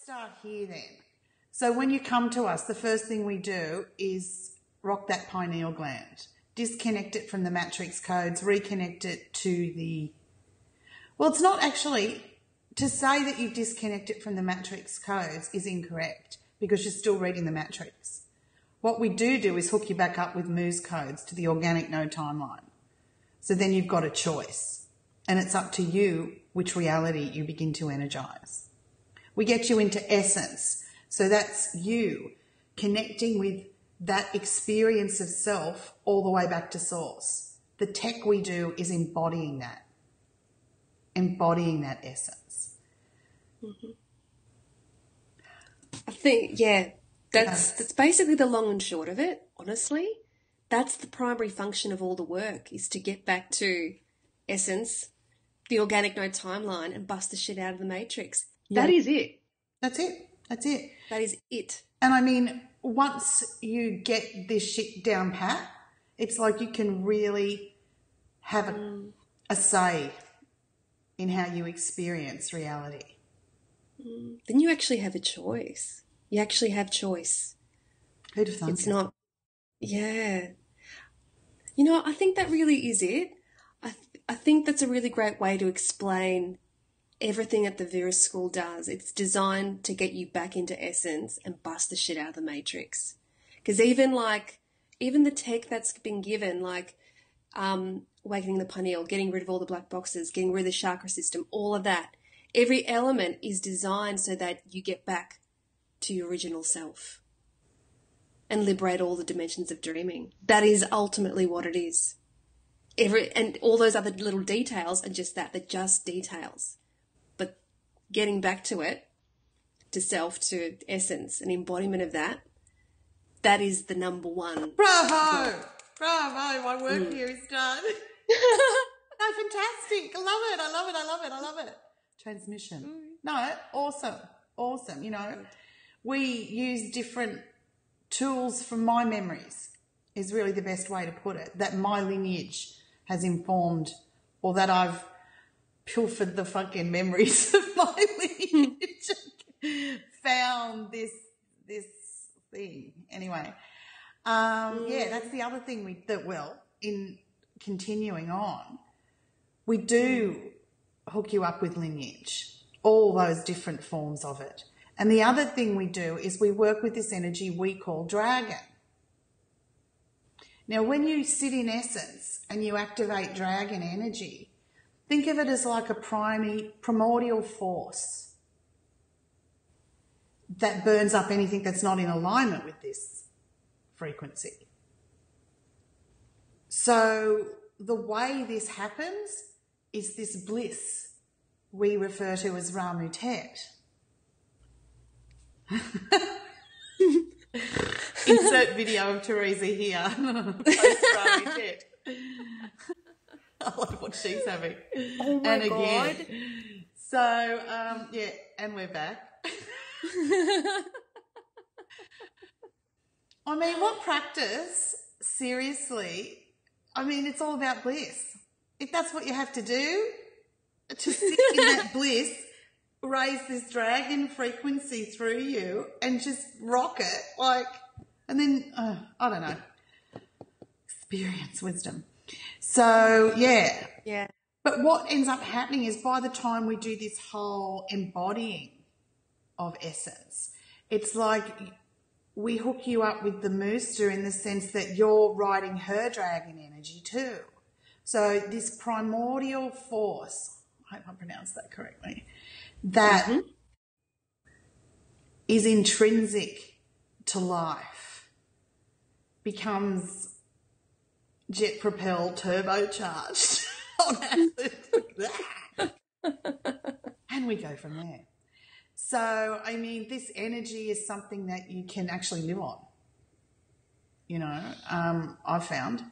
start here then. So when you come to us, the first thing we do is rock that pineal gland, disconnect it from the matrix codes, reconnect it to the... Well, it's not actually... To say that you disconnect it from the matrix codes is incorrect because you're still reading the matrix. What we do is hook you back up with Mu's codes to the organic no timeline. So then you've got a choice and it's up to you which reality you begin to energize. We get you into essence. So that's you connecting with that experience of self all the way back to source. The tech we do is embodying that essence. Mm-hmm. I think, yeah, that's basically the long and short of it, honestly. That's the primary function of all the work, is to get back to essence, the organic no timeline, and bust the shit out of the matrix. Yeah. That is it. That's it. That is it. And I mean, once you get this shit down pat, it's like you can really have a say in how you experience reality. Then you actually have a choice. You actually have choice. Who'd have thunk It's it? not, yeah. You know, I think that really is it. I think that's a really great way to explain everything that the Veras school does. It's designed to get you back into essence and bust the shit out of the matrix. Because even the tech that's been given, like awakening the pineal, getting rid of all the black boxes, getting rid of the chakra system, all of that, every element is designed so that you get back to your original self and liberate all the dimensions of dreaming. That is ultimately what it is. And all those other little details are just that. They're just details. But getting back to it, to self, to essence, an embodiment of that, that is the number one. Bravo! Bravo! My work here is done. No, fantastic. I love it. Transmission. No, awesome. You know, we use different tools from my memories is really the best way to put it, that my lineage has informed, or that I've pilfered the fucking memories of my lineage and found this thing. Anyway, yeah, that's the other thing in continuing on, we do hook you up with lineage, all those different forms of it. And the other thing we do is we work with this energy we call dragon. Now, when you sit in essence and you activate dragon energy, think of it as like a primordial force that burns up anything that's not in alignment with this frequency. So the way this happens is this bliss we refer to as RAMUtet. Insert video of Teresa here. Post RAMUtet. I love what she's having. Oh my God. So, yeah, and we're back. I mean, what practice, seriously, I mean, it's all about bliss. If that's what you have to do, to sit in that bliss, raise this dragon frequency through you and just rock it, like, and then, I don't know, experience wisdom. So, yeah. Yeah. But what ends up happening is by the time we do this whole embodying of essence, it's like we hook you up with the Mooster in the sense that you're riding her dragon energy too. So this primordial force, I hope I pronounced that correctly, that is intrinsic to life, becomes jet-propelled, turbocharged on acid. And we go from there. So, I mean, this energy is something that you can actually live on. You know, I've found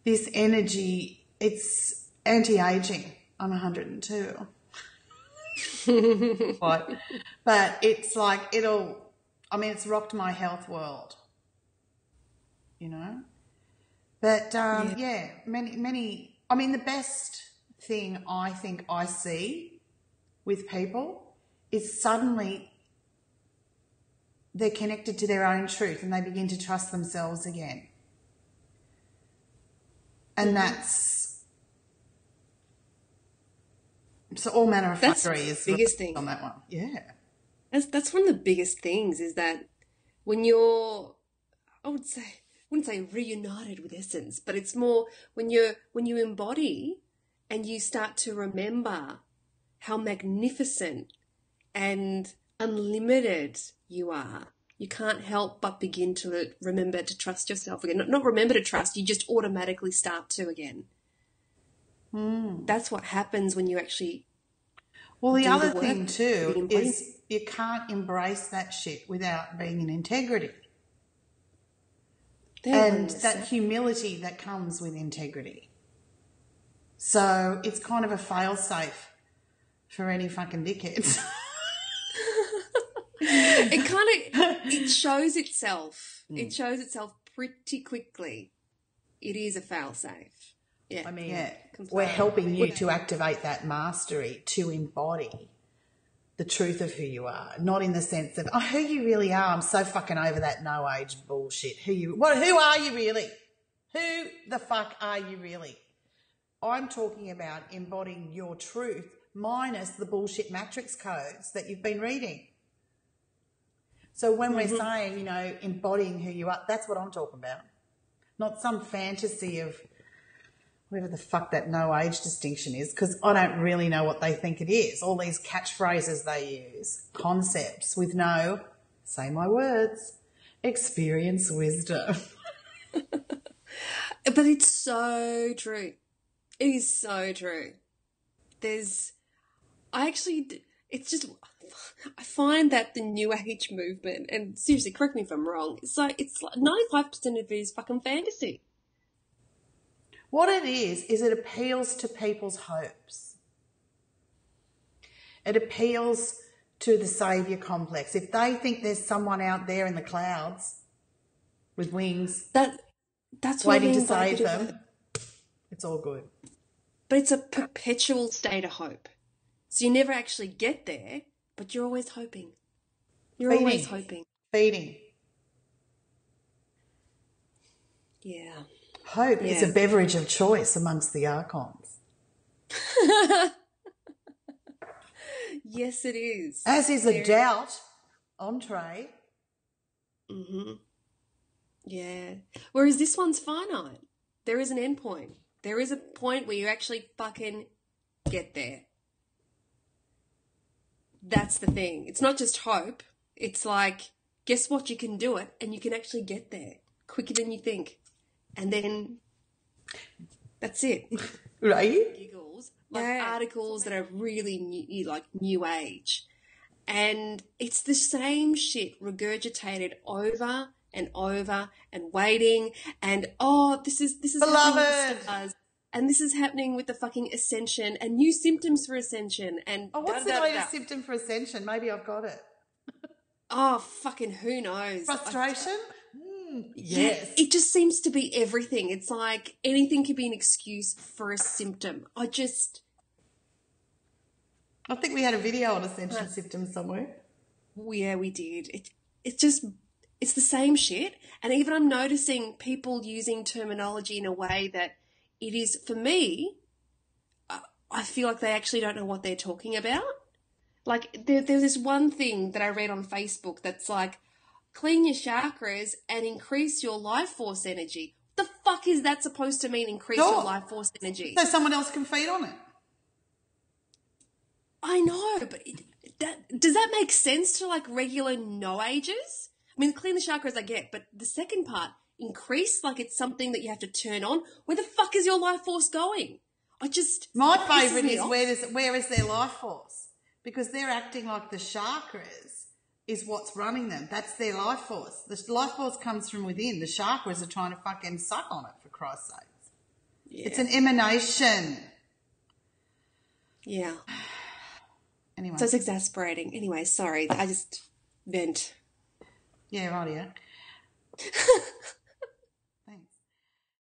this energy, it's anti-aging. I'm 102. But it's like it's rocked my health world, you know. But, yeah, many, I mean, the best thing I think I see with people is suddenly they're connected to their own truth and they begin to trust themselves again. And that's, so all manner of fuckery is the biggest thing on that one. Yeah. That's one of the biggest things, is that when you're, I wouldn't say reunited with essence, but it's more when you embody and you start to remember how magnificent and unlimited you are. You can't help but begin to remember to trust yourself again. Not remember to trust, you just automatically start to again. That's what happens when you actually. Well, the other thing too is you can't embrace that shit without being in integrity. And that humility that comes with integrity. So it's kind of a fail-safe for any fucking dickheads. It shows itself. It shows itself pretty quickly. It is a fail-safe. Yeah. I mean, we're helping you to activate that mastery, to embody the truth of who you are, not in the sense of, oh, who you really are. I'm so fucking over that no age bullshit. Who are you really? Who the fuck are you really? I'm talking about embodying your truth minus the bullshit matrix codes that you've been reading. So when we're saying, you know, embodying who you are, that's what I'm talking about. Not some fantasy of whatever the fuck that no age distinction is, because I don't really know what they think it is. All these catchphrases they use, concepts with no, say my words, experience wisdom. But it's so true. It is so true. I find that the New Age movement, and seriously, correct me if I'm wrong, it's like 95% of it is fucking fantasy. What it is it appeals to people's hopes. It appeals to the saviour complex. If they think there's someone out there in the clouds with wings that's waiting to save them, it's all good. But it's a perpetual state of hope. So you never actually get there, but you're always hoping. Always hoping. Feeding. Yeah. Hope is a beverage of choice amongst the archons. Yes, it is. As is a doubt entree. Mm-hmm. Yeah. Whereas this one's finite. There is an end point. There is a point where you actually fucking get there. That's the thing. It's not just hope. It's like, guess what? You can do it and you can actually get there quicker than you think. And then that's it. Right? Giggles. Like articles that are really new age. And it's the same shit regurgitated over and over and waiting. And, this is happening with the stars. And this is happening with the fucking ascension and new symptoms for ascension. And what's the latest symptom for ascension? Maybe I've got it. Fucking who knows? Frustration? Yes. Yeah, it just seems to be everything. It's like anything could be an excuse for a symptom. I think we had a video on ascension symptoms somewhere. Yeah, we did. It's the same shit. And even I'm noticing people using terminology in a way that it is, for me, I feel like they actually don't know what they're talking about. Like, there's this one thing that I read on Facebook that's like, clean your chakras and increase your life force energy. What the fuck is that supposed to mean, increase your life force energy? So someone else can feed on it. I know, but does that make sense to like regular no ages? I mean, clean the chakras I get, but the second part, increase, like it's something that you have to turn on. Where the fuck is your life force going? My favourite is where is their life force? Because they're acting like the chakras is what's running them. That's their life force. The life force comes from within. The chakras are trying to fucking suck on it, for Christ's sakes. Yeah. It's an emanation. Yeah. Anyway. So it's exasperating. Anyway, sorry. I just vent. Yeah, right, yeah.